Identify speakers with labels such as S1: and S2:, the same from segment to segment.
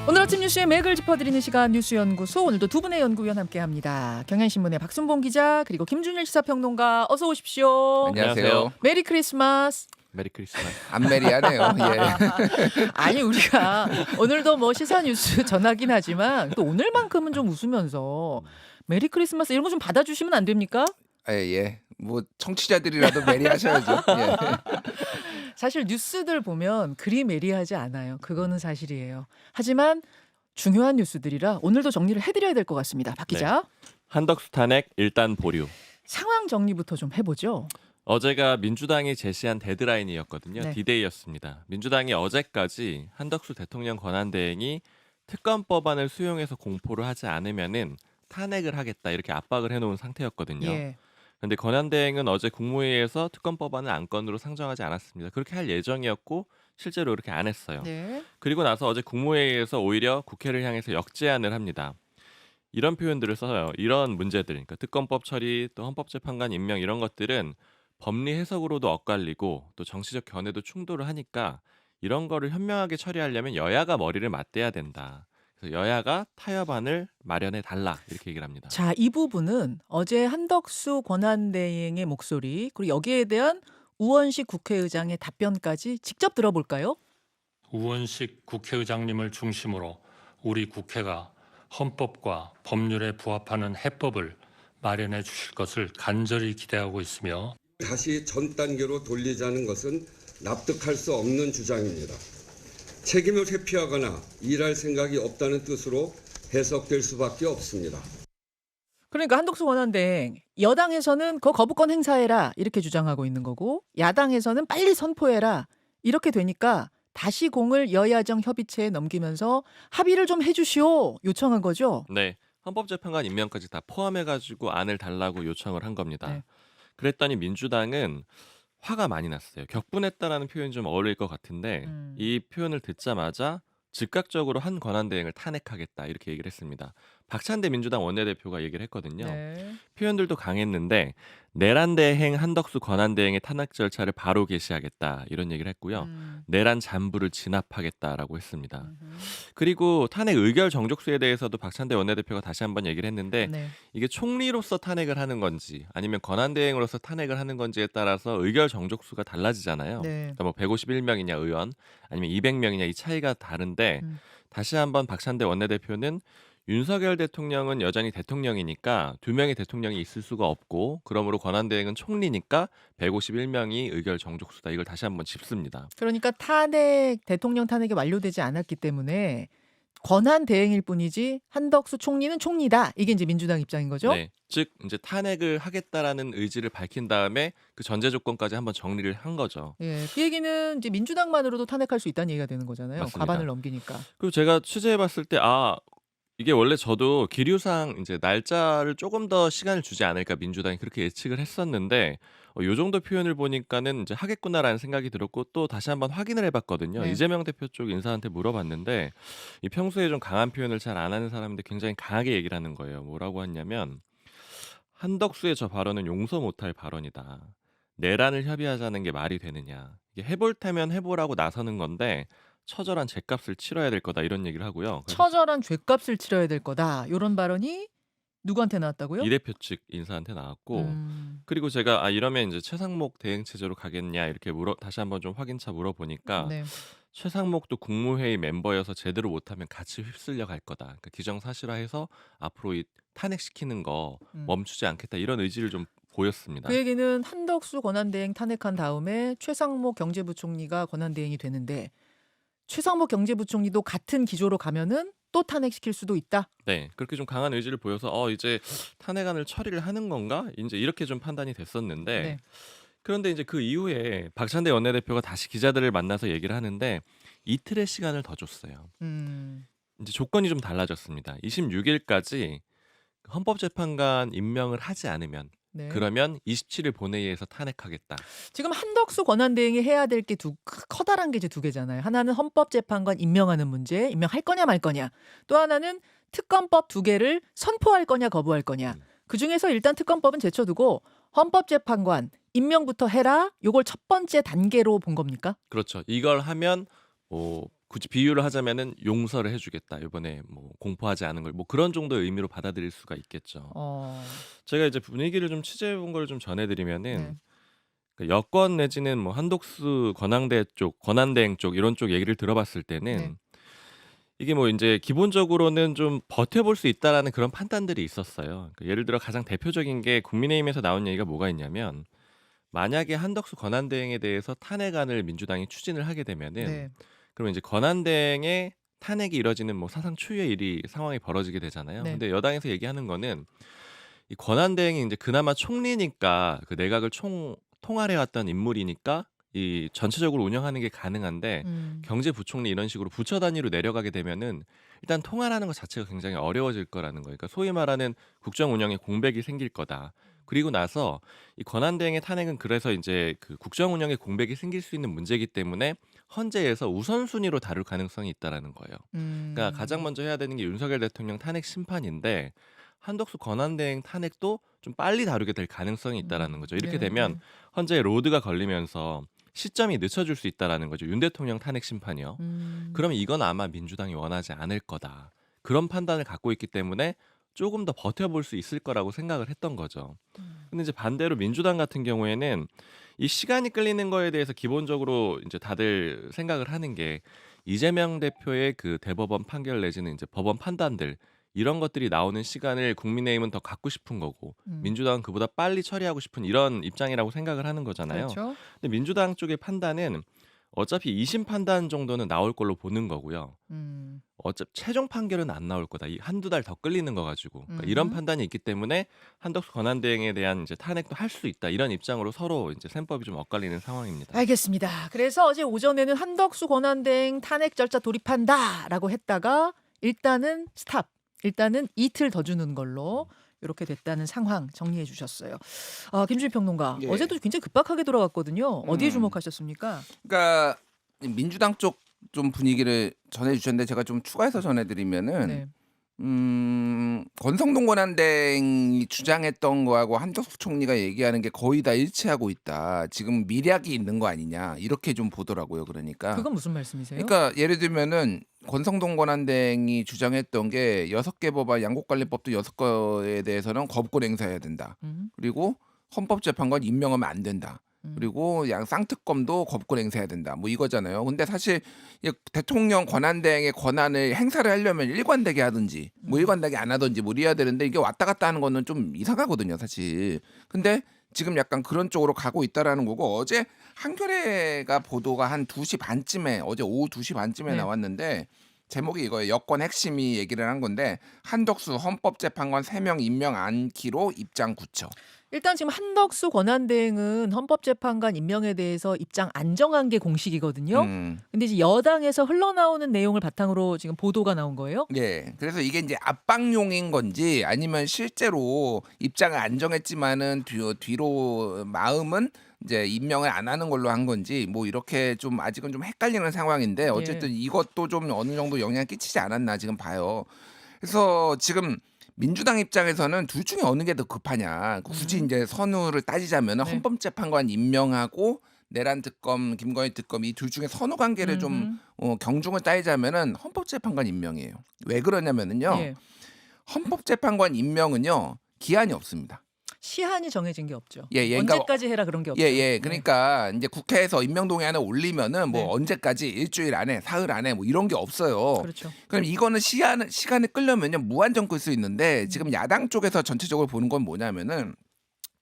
S1: 오늘 아침 뉴스의 맥을 짚어드리는 시간 뉴스연구소, 오늘도 두 분의 연구위원 함께합니다. 경향신문의 박순봉 기자, 그리고 김준일 시사평론가, 어서 오십시오.
S2: 안녕하세요.
S1: 메리 크리스마스.
S2: 메리 크리스마스.
S1: 안 메리하네요. 예. 아니, 우리가 오늘도 뭐 시사 뉴스 전하긴 하지만 또 오늘만큼은 좀 웃으면서 메리 크리스마스 이런 거 좀 받아주시면 안 됩니까?
S3: 예. 뭐 청취자들이라도 메리하셔야죠. 예.
S1: 사실 뉴스들 보면 그리 메리하지 않아요. 그거는 사실이에요. 하지만 중요한 뉴스들이라 오늘도 정리를 해드려야 될 것 같습니다. 박 기자.
S2: 한덕수 탄핵 일단 보류.
S1: 상황 정리부터 좀 해보죠.
S2: 어제가 민주당이 제시한 데드라인이었거든요.
S1: 네.
S2: 디데이였습니다. 민주당이 어제까지 한덕수 대통령 권한대행이 특검 법안을 수용해서 공포를 하지 않으면은 탄핵을 하겠다 이렇게 압박을 해놓은 상태였거든요.
S1: 예.
S2: 그런데 권한대행은 어제 국무회의에서 특검 법안을 안건으로 상정하지 않았습니다. 그렇게 할 예정이었고 실제로 그렇게 안 했어요.
S1: 네.
S2: 그리고 나서 어제 국무회의에서 오히려 국회를 향해서 역제안을 합니다. 이런 표현들을 써요. 이런 문제들, 그러니까 특검법 처리, 또 헌법재판관 임명 이런 것들은 법리 해석으로도 엇갈리고 또 정치적 견해도 충돌을 하니까 이런 거를 현명하게 처리하려면 여야가 머리를 맞대야 된다. 그래서 여야가 타협안을 마련해 달라 이렇게 얘기를 합니다.
S1: 자, 이 부분은 어제 한덕수 권한대행의 목소리, 그리고 여기에 대한 우원식 국회의장의 답변까지 직접 들어볼까요?
S4: 우원식 국회의장님을 중심으로 우리 국회가 헌법과 법률에 부합하는 해법을 마련해 주실 것을 간절히 기대하고 있으며
S5: 다시 전 단계로 돌리자는 것은 납득할 수 없는 주장입니다. 책임을 회피하거나 일할 생각이 없다는 뜻으로 해석될 수밖에 없습니다.
S1: 그러니까 한덕수 권한대행, 여당에서는 그 거부권 행사해라 이렇게 주장하고 있는 거고, 야당에서는 빨리 선포해라 이렇게 되니까 다시 공을 여야정 협의체에 넘기면서 합의를 좀 해주시오 요청한 거죠.
S2: 네, 헌법재판관 임명까지 다 포함해가지고 안을 달라고 요청을 한 겁니다.
S1: 네.
S2: 그랬더니 민주당은 화가 많이 났어요. 격분했다라는 표현이 좀 어울릴 것 같은데 이 표현을 듣자마자 즉각적으로 한 권한대행을 탄핵하겠다 이렇게 얘기를 했습니다. 박찬대 민주당 원내대표가 얘기를 했거든요.
S1: 네.
S2: 표현들도 강했는데 내란 대행 한덕수 권한대행의 탄핵 절차를 바로 개시하겠다 이런 얘기를 했고요. 내란 잔부를 진압하겠다라고 했습니다. 그리고 탄핵 의결 정족수에 대해서도 박찬대 원내대표가 다시 한번 얘기를 했는데
S1: 네.
S2: 이게 총리로서 탄핵을 하는 건지 아니면 권한대행으로서 탄핵을 하는 건지에 따라서 의결 정족수가 달라지잖아요.
S1: 네.
S2: 그러니까 뭐 151명이냐 의원 아니면 200명이냐 이 차이가 다른데
S1: 음.
S2: 다시 한번 박찬대 원내대표는 윤석열 대통령은 여전히 대통령이니까 두 명의 대통령이 있을 수가 없고 그러므로 권한대행은 총리니까 151명이 의결 정족수다. 이걸 다시 한번 짚습니다.
S1: 그러니까 대통령 탄핵이 완료되지 않았기 때문에 권한대행일 뿐이지 한덕수 총리는 총리다. 이게 이제 민주당 입장인 거죠.
S2: 네, 즉 이제 탄핵을 하겠다라는 의지를 밝힌 다음에 그 전제 조건까지 한번 정리를 한 거죠.
S1: 예, 그 얘기는 이제 민주당만으로도 탄핵할 수 있다는 얘기가 되는 거잖아요.
S2: 맞습니다.
S1: 과반을 넘기니까.
S2: 그리고 제가 취재해봤을 때 이게 원래 저도 기류상 이제 날짜를 조금 더 시간을 주지 않을까 민주당이 그렇게 예측을 했었는데 요 정도 표현을 보니까는 이제 하겠구나라는 생각이 들었고 또 다시 한번 확인을 해봤거든요.
S1: 네.
S2: 이재명 대표 쪽 인사한테 물어봤는데 이 평소에 좀 강한 표현을 잘 안 하는 사람인데 굉장히 강하게 얘기를 하는 거예요. 뭐라고 했냐면 한덕수의 저 발언은 용서 못할 발언이다. 내란을 협의하자는 게 말이 되느냐. 이게 해볼 테면 해보라고 나서는 건데 처절한 죗값을 치러야 될 거다 이런 얘기를 하고요. 그래서
S1: 처절한 죗값을 치러야 될 거다. 이런 발언이 누구한테 나왔다고요?
S2: 이 대표 측 인사한테 나왔고
S1: 음.
S2: 그리고 제가 이러면 이제 최상목 대행 체제로 가겠냐 이렇게 다시 한번 좀 확인차 물어보니까
S1: 네.
S2: 최상목도 국무회의 멤버여서 제대로 못하면 같이 휩쓸려 갈 거다. 그러니까 기정사실화해서 앞으로 이 탄핵시키는 거 멈추지 않겠다 이런 의지를 좀 보였습니다.
S1: 그 얘기는 한덕수 권한대행 탄핵한 다음에 최상목 경제부총리가 권한대행이 되는데 최상목 경제부총리도 같은 기조로 가면은 또 탄핵시킬 수도 있다.
S2: 네, 그렇게 좀 강한 의지를 보여서 이제 탄핵안을 처리를 하는 건가? 이제 이렇게 좀 판단이 됐었는데
S1: 네.
S2: 그런데 이제 그 이후에 박찬대 원내대표가 다시 기자들을 만나서 얘기를 하는데 이틀의 시간을 더 줬어요. 이제 조건이 좀 달라졌습니다. 26일까지 헌법재판관 임명을 하지 않으면
S1: 네.
S2: 그러면 27일 본회의에서 탄핵하겠다.
S1: 지금 한덕수 권한대행이 해야 될 게 커다란 게 이제 두 개잖아요. 하나는 헌법재판관 임명하는 문제, 임명할 거냐 말 거냐. 또 하나는 특검법 두 개를 선포할 거냐 거부할 거냐. 그중에서 일단 특검법은 제쳐두고 헌법재판관 임명부터 해라. 요걸 첫 번째 단계로 본 겁니까?
S2: 그렇죠. 이걸 하면 굳이 비유를 하자면은 용서를 해주겠다. 이번에 뭐 공포하지 않은 걸 뭐 그런 정도의 의미로 받아들일 수가 있겠죠. 제가 이제 분위기를 좀 취재해 본 걸 좀 전해드리면은
S1: 네.
S2: 그 여권 내지는 뭐 한독수 권한대 쪽, 권한대행 쪽 이런 쪽 얘기를 들어봤을 때는
S1: 네.
S2: 이게 뭐 이제 기본적으로는 좀 버텨볼 수 있다라는 그런 판단들이 있었어요. 그 예를 들어 가장 대표적인 게 국민의힘에서 나온 얘기가 뭐가 있냐면 만약에 한덕수 권한대행에 대해서 탄핵안을 민주당이 추진을 하게 되면은
S1: 네.
S2: 그러면 이제 권한대행의 탄핵이 이뤄지는 뭐 사상 초유의 일이 상황이 벌어지게 되잖아요.
S1: 네.
S2: 근데 여당에서 얘기하는 거는 이 권한대행이 이제 그나마 총리니까 그 내각을 통할해왔던 인물이니까 이 전체적으로 운영하는 게 가능한데 경제부총리 이런 식으로 부처 단위로 내려가게 되면은 일단 통할하는 것 자체가 굉장히 어려워질 거라는 거예요. 그러니까 소위 말하는 국정 운영에 공백이 생길 거다. 그리고 나서 이 권한대행의 탄핵은 그래서 이제 그 국정 운영에 공백이 생길 수 있는 문제이기 때문에 헌재에서 우선순위로 다룰 가능성이 있다라는 거예요. 그러니까 가장 먼저 해야 되는 게 윤석열 대통령 탄핵 심판인데 한덕수 권한대행 탄핵도 좀 빨리 다루게 될 가능성이 있다라는 거죠. 이렇게
S1: 네,
S2: 되면
S1: 네.
S2: 헌재에 로드가 걸리면서 시점이 늦춰질 수 있다라는 거죠. 윤 대통령 탄핵 심판이요. 그러면 이건 아마 민주당이 원하지 않을 거다. 그런 판단을 갖고 있기 때문에 조금 더 버텨볼 수 있을 거라고 생각을 했던 거죠. 근데 이제 반대로 민주당 같은 경우에는 이 시간이 끌리는 거에 대해서 기본적으로 이제 다들 생각을 하는 게 이재명 대표의 그 대법원 판결 내지는 이제 법원 판단들 이런 것들이 나오는 시간을 국민의힘은 더 갖고 싶은 거고 민주당은 그보다 빨리 처리하고 싶은 이런 입장이라고 생각을 하는 거잖아요.
S1: 그렇죠.
S2: 근데 민주당 쪽의 판단은 어차피 2심 판단 정도는 나올 걸로 보는 거고요. 어차피 최종 판결은 안 나올 거다. 이 한두 달 더 끌리는 거 가지고 그러니까 이런 판단이 있기 때문에 한덕수 권한대행에 대한 이제 탄핵도 할 수 있다. 이런 입장으로 서로 이제 셈법이 좀 엇갈리는 상황입니다.
S1: 알겠습니다. 그래서 어제 오전에는 한덕수 권한대행 탄핵 절차 돌입한다라고 했다가 일단은 스탑. 일단은 이틀 더 주는 걸로 이렇게 됐다는 상황 정리해 주셨어요. 김준일 평론가,
S3: 예.
S1: 어제도 굉장히 급박하게 돌아갔거든요. 어디에 주목하셨습니까?
S3: 그러니까 민주당 쪽 좀 분위기를 전해주셨는데 제가 좀 추가해서 전해드리면은
S1: 네.
S3: 권성동 권한대행이 주장했던 거하고 한덕수 총리가 얘기하는 게 거의 다 일치하고 있다. 지금 미략이 있는 거 아니냐 이렇게 좀 보더라고요. 그러니까.
S1: 그건 무슨 말씀이세요?
S3: 그러니까 예를 들면은 권성동 권한대행이 주장했던 게 6개 법안 양곡관리법도 6거에 대해서는 거부권 행사해야 된다. 그리고 헌법재판관 임명하면 안 된다. 그리고 양 쌍특검도 거부권 행사해야 된다. 뭐 이거잖아요. 근데 사실 대통령 권한대행의 권한을 행사를 하려면 일관되게 하든지 뭐 일관되게 안 하든지 뭐 이래야 되는데 이게 왔다 갔다 하는 거는 좀 이상하거든요, 사실. 근데 지금 약간 그런 쪽으로 가고 있다라는 거고 어제 한겨레가 보도가 한 2시 반쯤에 어제 오후 2시 반쯤에
S1: 네.
S3: 나왔는데 제목이 이거예요. 여권 핵심이 얘기를 한 건데 한덕수 헌법재판관 3명 임명 안기로 입장 굳혀.
S1: 일단 지금 한덕수 권한대행은 헌법재판관 임명에 대해서 입장 안 정한 게 공식이거든요. 근데 이제 여당에서 흘러나오는 내용을 바탕으로 지금 보도가 나온 거예요?
S3: 예. 그래서 이게 이제 압박용인 건지 아니면 실제로 입장을 안 정했지만은 뒤로 마음은 이제 임명을 안 하는 걸로 한 건지 뭐 이렇게 좀 아직은 좀 헷갈리는 상황인데 어쨌든 이것도 좀 어느 정도 영향 끼치지 않았나 지금 봐요. 그래서 지금 민주당 입장에서는 둘 중에 어느 게 더 급하냐. 굳이 이제 선우를 따지자면은
S1: 네.
S3: 헌법재판관 임명하고 내란 특검, 김건희 특검 이 둘 중에 선후 관계를 좀 경중을 따지자면은 헌법재판관 임명이에요. 왜 그러냐면은요.
S1: 예.
S3: 헌법재판관 임명은요. 기한이 없습니다.
S1: 시한이 정해진 게 없죠.
S3: 예, 그러니까
S1: 언제까지 해라 그런 게 없죠.
S3: 예. 그러니까 이제 국회에서 임명동의안을 올리면은 뭐
S1: 네.
S3: 언제까지 일주일 안에, 사흘 안에 뭐 이런 게 없어요.
S1: 그렇죠.
S3: 그럼 이거는 시간을 끌려면요 무한정 끌 수 있는데 지금 야당 쪽에서 전체적으로 보는 건 뭐냐면은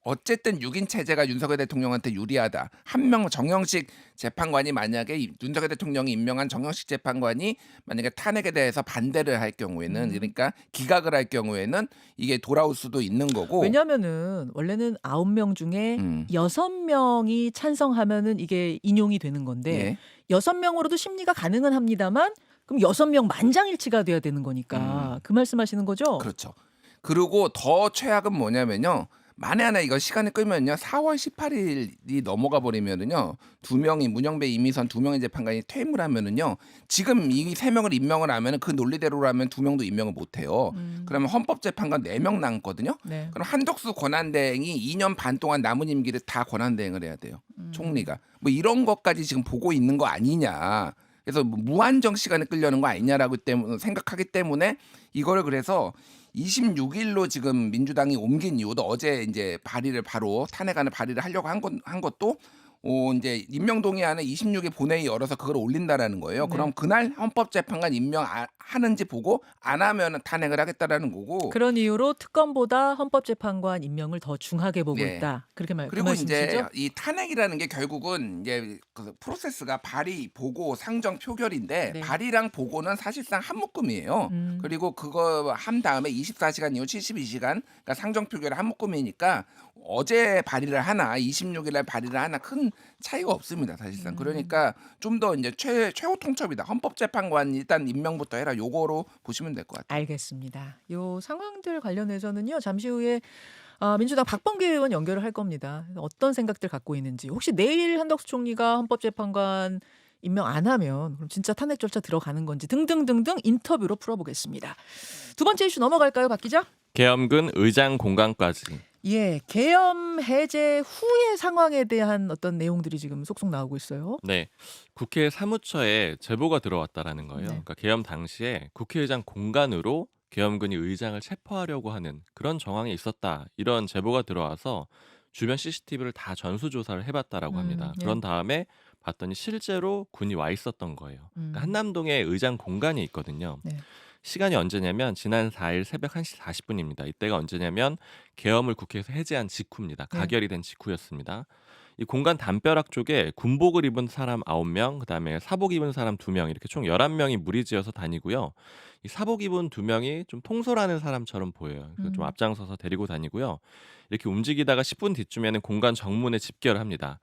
S3: 어쨌든 6인 체제가 윤석열 대통령한테 유리하다. 한 명 정영식 재판관이 만약에 윤석열 대통령이 임명한 정영식 재판관이 만약에 탄핵에 대해서 반대를 할 경우에는 그러니까 기각을 할 경우에는 이게 돌아올 수도 있는 거고.
S1: 왜냐하면은 원래는 9명 중에 6명이 찬성하면은 이게 인용이 되는 건데
S3: 예.
S1: 6명으로도 심리가 가능은 합니다만 그럼 6명 만장일치가 돼야 되는 거니까 그 말씀하시는 거죠?
S3: 그렇죠. 그리고 더 최악은 뭐냐면요. 만에 하나 이거 시간을 끌면요. 4월 18일이 넘어가 버리면은요. 2명이 문영배 이미선 2명의 재판관이 퇴임을 하면은요. 지금 이 3명을 임명을 하면은 그 논리대로라면 2명도 임명을 못 해요. 그러면 헌법재판관 4명 남거든요.
S1: 네.
S3: 그럼 한덕수 권한대행이 2년 반 동안 남은 임기를 다 권한대행을 해야 돼요. 총리가. 뭐 이런 것까지 지금 보고 있는 거 아니냐. 그래서 뭐 무한정 시간을 끌려는 거 아니냐라고 생각하기 때문에 이거를 그래서 26일로 지금 민주당이 옮긴 이유도 어제 이제 발의를 바로 탄핵안을 발의를 하려고 한 것도 이제 임명동의안을 26일 본회의 열어서 그걸 올린다라는 거예요.
S1: 네.
S3: 그럼 그날 헌법재판관 임명하는지 보고 안 하면 탄핵을 하겠다라는 거고.
S1: 그런 이유로 특검보다 헌법재판관 임명을 더 중하게 보고
S3: 예.
S1: 있다. 그렇게 그
S3: 그리고 이제
S1: 말씀이시죠?
S3: 이 탄핵이라는 게 결국은 이제 그 프로세스가 발의, 보고, 상정, 표결인데
S1: 네.
S3: 발의랑 보고는 사실상 한 묶음이에요. 그리고 그거 한 다음에 24시간 이후 72시간, 그러니까 상정 표결 한 묶음이니까 어제 발의를 하나 26일 날 발의를 하나 큰 차이가 없습니다, 사실상. 그러니까 좀 더 이제 최후 통첩이다. 헌법재판관 일단 임명부터 해라. 요거로 보시면 될 것 같아요.
S1: 알겠습니다. 요 상황들 관련해서는요. 잠시 후에 민주당 박범계 의원 연결을 할 겁니다. 어떤 생각들 갖고 있는지. 혹시 내일 한덕수 총리가 헌법재판관 임명 안 하면 그럼 진짜 탄핵 절차 들어가는 건지 등등등등 인터뷰로 풀어보겠습니다. 두 번째 이슈 넘어갈까요, 박 기자?
S2: 계엄군 의장 공간까지.
S1: 예, 계엄 해제 후의 상황에 대한 어떤 내용들이 지금 속속 나오고 있어요.
S2: 네, 국회 사무처에 제보가 들어왔다라는 거예요.
S1: 네.
S2: 그러니까 계엄 당시에 국회의장 공간으로 계엄군이 의장을 체포하려고 하는 그런 정황이 있었다. 이런 제보가 들어와서 주변 CCTV를 다 전수조사를 해봤다라고 합니다.
S1: 예.
S2: 그런 다음에 봤더니 실제로 군이 와 있었던 거예요. 그러니까
S1: 음.
S2: 한남동에 의장 공간이 있거든요.
S1: 네.
S2: 시간이 언제냐면 지난 4일 새벽 1시 40분입니다. 이때가 언제냐면 계엄을 국회에서 해제한 직후입니다.
S1: 네.
S2: 가결이 된 직후였습니다. 이 공간 담벼락 쪽에 군복을 입은 사람 9명, 그다음에 사복 입은 사람 2명 이렇게 총 11명이 무리지어서 다니고요. 이 사복 입은 2명이 좀 통솔하는 사람처럼 보여요. 그래서 좀 앞장서서 데리고 다니고요. 이렇게 움직이다가 10분 뒤쯤에는 공간 정문에 집결을 합니다.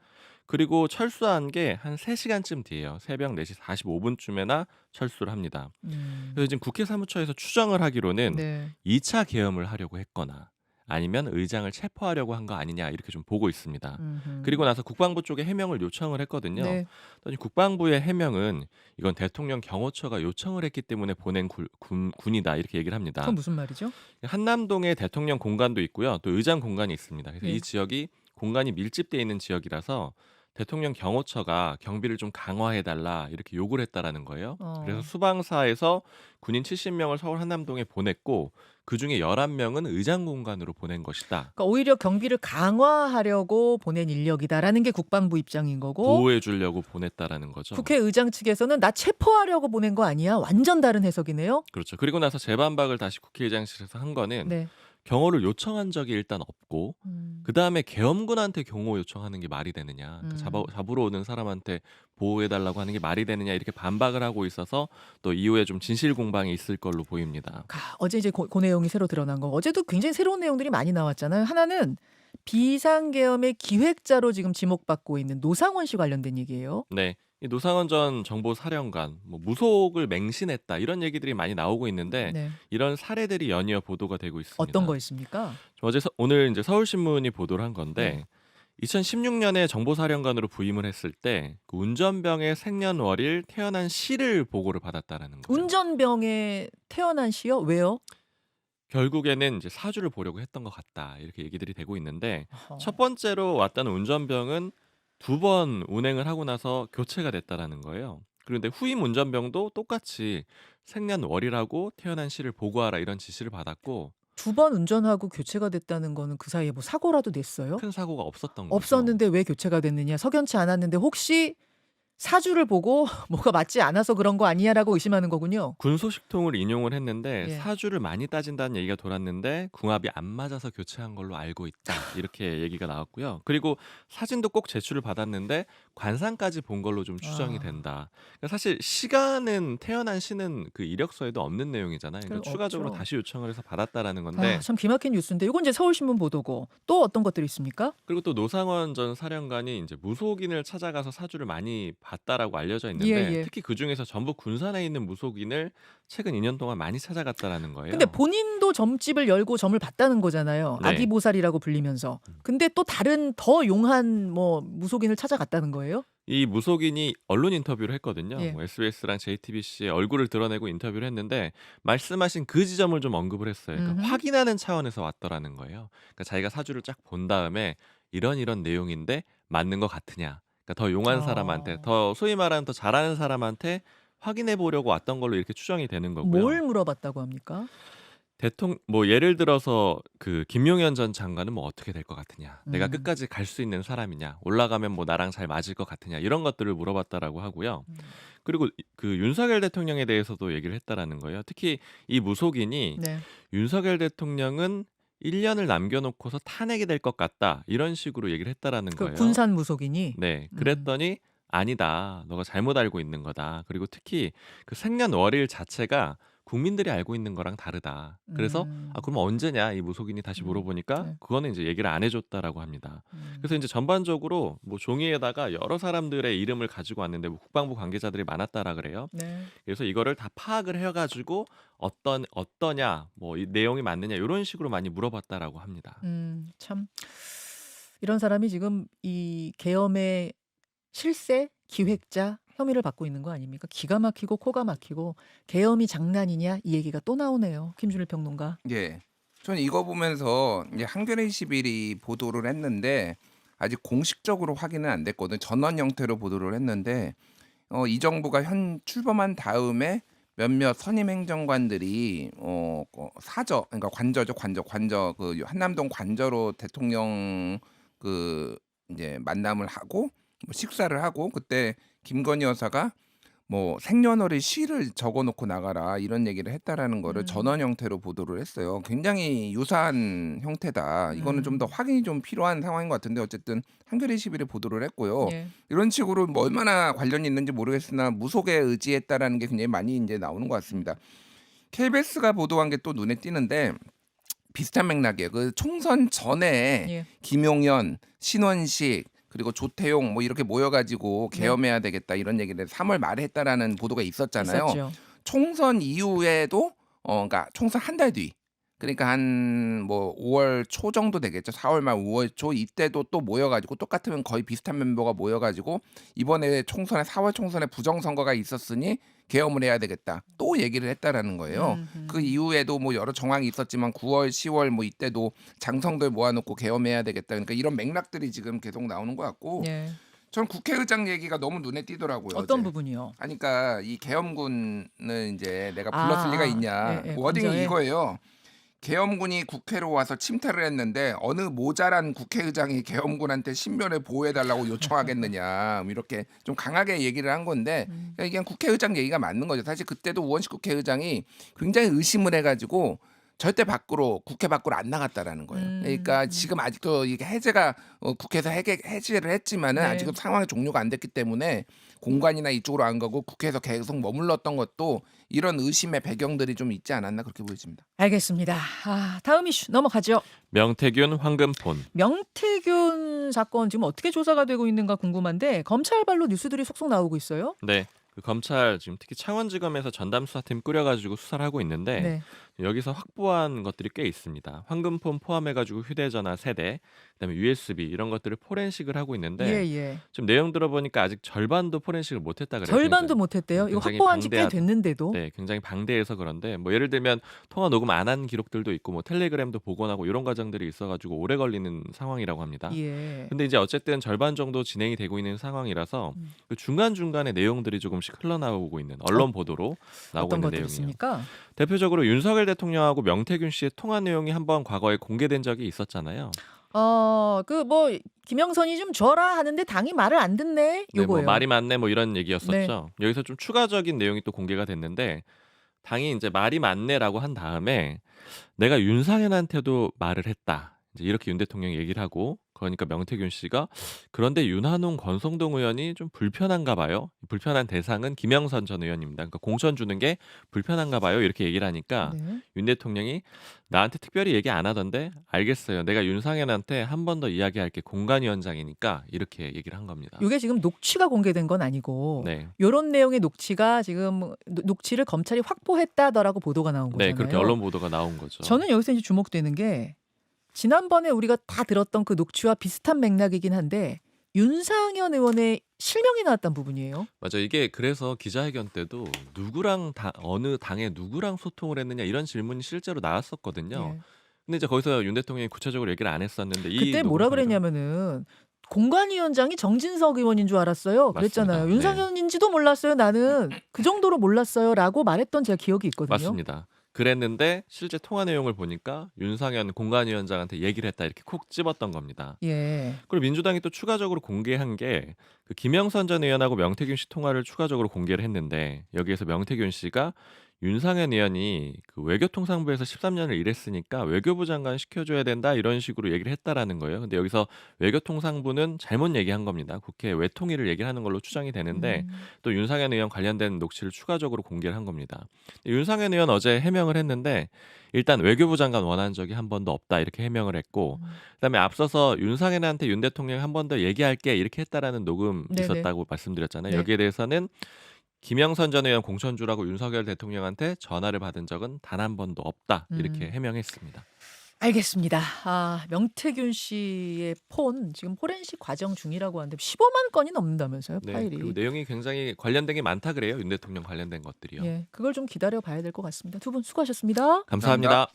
S2: 그리고 철수한 게 한 3시간쯤 뒤에요. 새벽 4시 45분쯤에나 철수를 합니다. 그래서 지금 국회 사무처에서 추정을 하기로는
S1: 네.
S2: 2차 계엄을 하려고 했거나 아니면 의장을 체포하려고 한 거 아니냐 이렇게 좀 보고 있습니다. 그리고 나서 국방부 쪽에 해명을 요청을 했거든요.
S1: 네.
S2: 그랬더니 국방부의 해명은 이건 대통령 경호처가 요청을 했기 때문에 보낸 군이다 이렇게 얘기를 합니다.
S1: 그건 무슨 말이죠?
S2: 한남동에 대통령 공간도 있고요. 또 의장 공간이 있습니다. 그래서
S1: 예.
S2: 이 지역이 공간이 밀집되어 있는 지역이라서 대통령 경호처가 경비를 좀 강화해달라 이렇게 요구를 했다라는 거예요. 그래서 수방사에서 군인 70명을 서울 한남동에 보냈고 그중에 11명은 의장 공간으로 보낸 것이다.
S1: 그러니까 오히려 경비를 강화하려고 보낸 인력이다라는 게 국방부 입장인 거고
S2: 보호해 주려고 보냈다라는 거죠.
S1: 국회의장 측에서는 나 체포하려고 보낸 거 아니야? 완전 다른 해석이네요.
S2: 그렇죠. 그리고 나서 재반박을 다시 국회의장실에서 한 거는
S1: 네.
S2: 경호를 요청한 적이 일단 없고 그 다음에 계엄군한테 경호 요청하는 게 말이 되느냐, 잡으러 오는 사람한테 보호해달라고 하는 게 말이 되느냐 이렇게 반박을 하고 있어서 또 이후에 좀 진실 공방이 있을 걸로 보입니다.
S1: 어제 이제 그 내용이 새로 드러난 거. 어제도 굉장히 새로운 내용들이 많이 나왔잖아요. 하나는 비상계엄의 기획자로 지금 지목받고 있는 노상원 씨 관련된 얘기예요.
S2: 네. 이 노상원 전 정보사령관 뭐 무속을 맹신했다 이런 얘기들이 많이 나오고 있는데
S1: 네.
S2: 이런 사례들이 연이어 보도가 되고 있습니다.
S1: 어떤 거 있습니까?
S2: 오늘 이제 서울신문이 보도를 한 건데 2016년에 정보사령관으로 부임을 했을 때 그 운전병의 생년월일 태어난 시를 보고를 받았다라는 거예요.
S1: 운전병에 태어난 시요? 왜요?
S2: 결국에는 이제 사주를 보려고 했던 것 같다 이렇게 얘기들이 되고 있는데
S1: 어허.
S2: 첫 번째로 왔던 운전병은 2번 운행을 하고 나서 교체가 됐다라는 거예요. 그런데 후임 운전병도 똑같이 생년월일하고 태어난 시를 보고하라 이런 지시를 받았고
S1: 2번 운전하고 교체가 됐다는 거는 그 사이에 뭐 사고라도 냈어요?
S2: 큰 사고가 없었던 거죠.
S1: 없었는데 왜 교체가 됐느냐? 석연치 않았는데 혹시 사주를 보고 뭐가 맞지 않아서 그런 거 아니냐라고 의심하는 거군요.
S2: 군소식통을 인용을 했는데
S1: 예.
S2: 사주를 많이 따진다는 얘기가 돌았는데 궁합이 안 맞아서 교체한 걸로 알고 있다 이렇게 얘기가 나왔고요. 그리고 사진도 꼭 제출을 받았는데 관상까지 본 걸로 좀 추정이 된다. 그러니까 사실 시간은 태어난 시는 그 이력서에도 없는 내용이잖아요. 그러니까 추가적으로
S1: 없죠.
S2: 다시 요청을 해서 받았다라는 건데
S1: 참 기막힌 뉴스인데 이건 이제 서울신문 보도고 또 어떤 것들이 있습니까?
S2: 그리고 또 노상원 전 사령관이 이제 무속인을 찾아가서 사주를 많이 봤다라고 알려져 있는데
S1: 예.
S2: 특히 그 중에서 전북 군산에 있는 무속인을 최근 2년 동안 많이 찾아갔다라는 거예요.
S1: 근데 본인도 점집을 열고 점을 봤다는 거잖아요.
S2: 네.
S1: 아기보살이라고 불리면서. 근데 또 다른 더 용한 뭐 무속인을 찾아갔다는 거예요?
S2: 이 무속인이 언론 인터뷰를 했거든요.
S1: 예.
S2: 뭐 SBS랑 JTBC에 얼굴을 드러내고 인터뷰를 했는데 말씀하신 그 지점을 좀 언급을 했어요. 그러니까 확인하는 차원에서 왔더라는 거예요. 그러니까 자기가 사주를 쫙 본 다음에 이런 내용인데 맞는 것 같으냐. 그러니까 더 용한
S1: 어.
S2: 사람한테, 더 소위 말하는 더 잘하는 사람한테 확인해 보려고 왔던 걸로 이렇게 추정이 되는 거고요.
S1: 뭘 물어봤다고 합니까?
S2: 뭐 예를 들어서 그 김용현 전 장관은 뭐 어떻게 될 것 같으냐, 내가
S1: 음.
S2: 끝까지 갈 수 있는 사람이냐, 올라가면 뭐 나랑 잘 맞을 것 같으냐, 이런 것들을 물어봤다라고 하고요.
S1: 음.
S2: 그리고 그 윤석열 대통령에 대해서도 얘기를 했다라는 거예요. 특히 이 무속인이
S1: 네.
S2: 윤석열 대통령은 1년을 남겨놓고서 탄핵이 될 것 같다, 이런 식으로 얘기를 했다라는
S1: 그
S2: 거예요.
S1: 군산 무속인이
S2: 네, 그랬더니 아니다, 너가 잘못 알고 있는 거다. 그리고 특히 그 생년월일 자체가 국민들이 알고 있는 거랑 다르다. 그래서
S1: 음.
S2: 그럼 언제냐, 이 무속인이 다시
S1: 음.
S2: 물어보니까
S1: 네.
S2: 그거는 이제 얘기를 안 해줬다라고 합니다.
S1: 음.
S2: 그래서 이제 전반적으로 뭐 종이에다가 여러 사람들의 이름을 가지고 왔는데 뭐 국방부 관계자들이 많았다라 그래요.
S1: 네.
S2: 그래서 이거를 다 파악을 해가지고 어떠냐, 뭐 이 내용이 맞느냐, 이런 식으로 많이 물어봤다라고 합니다.
S1: 참 이런 사람이 지금 이 계엄의 실세 기획자 혐의를 받고 있는 거 아닙니까? 기가 막히고 코가 막히고 계엄이 장난이냐 이 얘기가 또 나오네요. 김준일 평론가.
S3: 예. 저는 이거 보면서 이제 한겨레 21이 보도를 했는데 아직 공식적으로 확인은 안 됐거든. 전원 형태로 보도를 했는데 이 정부가 출범한 다음에 몇몇 선임 행정관들이 그러니까 관저 그 한남동 관저로 대통령 그 이제 만남을 하고 뭐 식사를 하고 그때 김건희 여사가 뭐 생년월일 시를 적어놓고 나가라 이런 얘기를 했다라는 거를 전원 형태로 보도를 했어요. 굉장히 유사한 형태다. 이거는 좀 더 확인이 좀 필요한 상황인 것 같은데 어쨌든 한겨레 21에 보도를 했고요.
S1: 예.
S3: 이런 식으로 뭐 얼마나 관련이 있는지 모르겠으나 무속에 의지했다라는 게 굉장히 많이 이제 나오는 것 같습니다. KBS가 보도한 게 또 눈에 띄는데 비슷한 맥락이에요. 그 총선 전에
S1: 예.
S3: 김용현, 신원식 그리고 조태용 뭐 이렇게 모여가지고
S1: 네.
S3: 계엄해야 되겠다 이런 얘기를 3월 말에 했다라는 보도가 있었잖아요.
S1: 있었죠.
S3: 총선 이후에도 그러니까 총선 한 달 뒤. 그러니까 한 뭐 5월 초 정도 되겠죠. 4월 말 5월 초 이때도 또 모여가지고 똑같으면 거의 비슷한 멤버가 모여가지고 이번에 4월 총선에 부정선거가 있었으니 계엄을 해야 되겠다. 또 얘기를 했다라는 거예요. 그 이후에도 뭐 여러 정황이 있었지만 9월, 10월 뭐 이때도 장성들 모아놓고 계엄해야 되겠다. 그러니까 이런 맥락들이 지금 계속 나오는 것 같고
S1: 예.
S3: 저는 국회의장 얘기가 너무 눈에 띄더라고요.
S1: 어떤
S3: 어제.
S1: 부분이요?
S3: 아니, 그러니까 이 계엄군은 이제 내가 불렀을 리가 있냐.
S1: 예, 예,
S3: 워딩이
S1: 관저에.
S3: 이거예요. 계엄군이 국회로 와서 침탈을 했는데 어느 모자란 국회의장이 계엄군한테 신변을 보호해달라고 요청하겠느냐 이렇게 좀 강하게 얘기를 한 건데 그러니까 이게 국회의장 얘기가 맞는 거죠. 사실 그때도 우원식 국회의장이 굉장히 의심을 해가지고 절대 국회 밖으로 안 나갔다라는 거예요. 그러니까 지금 아직도 이게 해제가 국회에서 해제를 했지만은
S1: 네.
S3: 아직도 상황이 종료가 안 됐기 때문에 공관이나 이쪽으로 안 가고 국회에서 계속 머물렀던 것도 이런 의심의 배경들이 좀 있지 않았나 그렇게 보여집니다.
S1: 알겠습니다. 다음 이슈 넘어가죠.
S2: 명태균 황금폰.
S1: 명태균 사건 지금 어떻게 조사가 되고 있는가 궁금한데 검찰발로 뉴스들이 속속 나오고 있어요.
S2: 네, 그 검찰 지금 특히 창원지검에서 전담 수사팀 꾸려가지고 수사를 하고 있는데
S1: 네.
S2: 여기서 확보한 것들이 꽤 있습니다. 황금폰 포함해가지고 휴대전화 세대, 그다음에 USB 이런 것들을 포렌식을 하고 있는데
S1: 예.
S2: 지금 내용 들어보니까 아직 절반도 포렌식을 못했다 그래요.
S1: 절반도
S2: 굉장히.
S1: 못했대요. 이거
S2: 굉장히
S1: 확보한 지 꽤
S2: 방대하다.
S1: 됐는데도.
S2: 네, 굉장히 방대해서 그런데 뭐 예를 들면 통화 녹음 안 한 기록들도 있고 뭐 텔레그램도 복원하고 이런 과정들이 있어가지고 오래 걸리는 상황이라고 합니다.
S1: 예.
S2: 근데 이제 어쨌든 절반 정도 진행이 되고 있는 상황이라서 그 중간중간에 내용들이 조금씩 흘러나오고 있는 언론 보도로 나오고
S1: 어떤
S2: 있는
S1: 것들이
S2: 내용이에요.
S1: 있습니까?
S2: 대표적으로 윤석열 대통령하고 명태균 씨의 통화 내용이 한번 과거에 공개된 적이 있었잖아요.
S1: 그 뭐 김영선이 좀 줘라 하는데 당이 말을 안 듣네.
S2: 네, 뭐
S1: 요거요.
S2: 말이 많네 뭐 이런 얘기였었죠. 여기서 좀 추가적인 내용이 또 공개가 됐는데 당이 이제 말이 많네라고 한 다음에 내가 윤상현한테도 말을 했다. 이제 이렇게 윤 대통령이 얘기를 하고 그러니까 명태균 씨가 그런데 윤한홍 권성동 의원이 좀 불편한가 봐요. 불편한 대상은 김영선 전 의원입니다. 그러니까 공천 주는 게 불편한가 봐요. 이렇게 얘기를 하니까
S1: 네.
S2: 윤 대통령이 나한테 특별히 얘기 안 하던데 알겠어요. 내가 윤상현한테 한 번 더 이야기할게. 공관위원장이니까 이렇게 얘기를 한 겁니다.
S1: 이게 지금 녹취가 공개된 건 아니고
S2: 네.
S1: 요런 내용의 녹취가 지금 녹취를 검찰이 확보했다더라고 보도가 나온 거잖아요.
S2: 네, 그렇게 언론 보도가 나온 거죠.
S1: 저는 여기서 이제 주목되는 게 지난번에 우리가 다 들었던 그 녹취와 비슷한 맥락이긴 한데 윤상현 의원의 실명이 나왔던 부분이에요.
S2: 맞아. 이게 그래서 기자회견 때도 누구랑 어느 당에 누구랑 소통을 했느냐 이런 질문이 실제로 나왔었거든요.
S1: 예.
S2: 근데 이제 거기서 윤 대통령이 구체적으로 얘기를 안 했었는데 이
S1: 그때 뭐라
S2: 녹음
S1: 그랬냐면은 공관위원장이 정진석 의원인 줄 알았어요. 그랬잖아요.
S2: 맞습니다.
S1: 윤상현인지도 몰랐어요. 나는 그 정도로 몰랐어요라고 말했던 제가 기억이 있거든요.
S2: 맞습니다. 그랬는데 실제 통화 내용을 보니까 윤상현 공관위원장한테 얘기를 했다 이렇게 콕 집었던 겁니다.
S1: 예.
S2: 그리고 민주당이 또 추가적으로 공개한 게 그 김영선 전 의원하고 명태균 씨 통화를 추가적으로 공개를 했는데 여기에서 명태균 씨가 윤상현 의원이 그 외교통상부에서 13년을 일했으니까 외교부 장관 시켜줘야 된다 이런 식으로 얘기를 했다라는 거예요. 근데 여기서 외교통상부는 잘못 얘기한 겁니다. 국회 외통위를 얘기하는 걸로 추정이 되는데 또 윤상현 의원 관련된 녹취를 추가적으로 공개를 한 겁니다. 윤상현 의원 어제 해명을 했는데 일단 외교부 장관 원한 적이 한 번도 없다 이렇게 해명을 했고 그다음에 앞서서 윤상현한테 윤 대통령이 한 번 더 얘기할게 이렇게 했다라는 녹음
S1: 네네.
S2: 있었다고 말씀드렸잖아요.
S1: 네.
S2: 여기에 대해서는 김영선 전 의원 공천주라고 윤석열 대통령한테 전화를 받은 적은 단 한 번도 없다 이렇게 해명했습니다.
S1: 알겠습니다. 명태균 씨의 폰 지금 포렌식 과정 중이라고 하는데 15만 건이 넘는다면서요,
S2: 네,
S1: 파일이.
S2: 그리고 내용이 굉장히 관련된 게 많다 그래요. 윤 대통령 관련된 것들이요.
S1: 예, 그걸 좀 기다려 봐야 될 것 같습니다. 두 분 수고하셨습니다.
S2: 감사합니다.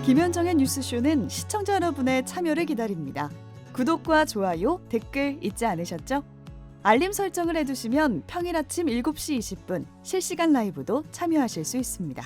S6: 김현정의 뉴스쇼는 시청자 여러분의 참여를 기다립니다. 구독과 좋아요, 댓글 잊지 않으셨죠? 알림 설정을 해두시면 평일 아침 7시 20분 실시간 라이브도 참여하실 수 있습니다.